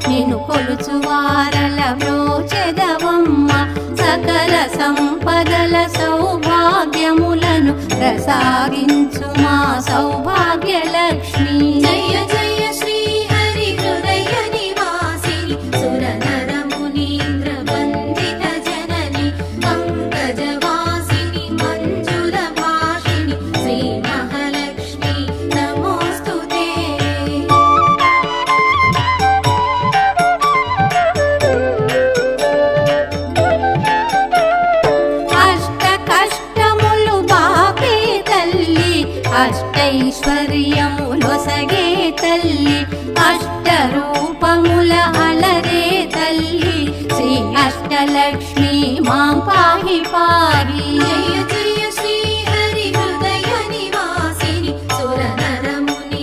నిన్ను కొలుచు వారల బ్రోచెదవమ్మ సకల సంపదల సౌభాగ్యములను ప్రసాదించు మా సౌభాగ్యలక్ష్మి జయ జయ శ్రీ హరి హృదయ నివాసిని సురనర మునీంద్ర వందిత జనని పంకజవాసిని మంజుల భాషిని శ్రీ మహాలక్ష్మి నమోస్తుతే అష్ట కష్టములు బాపే తల్లి అష్టైశ్వర్యములొసగే తల్లి అష్టరూపముల అలరే తల్లి శ్రీ అష్టలక్ష్మి మాం పాహి పాహి జయ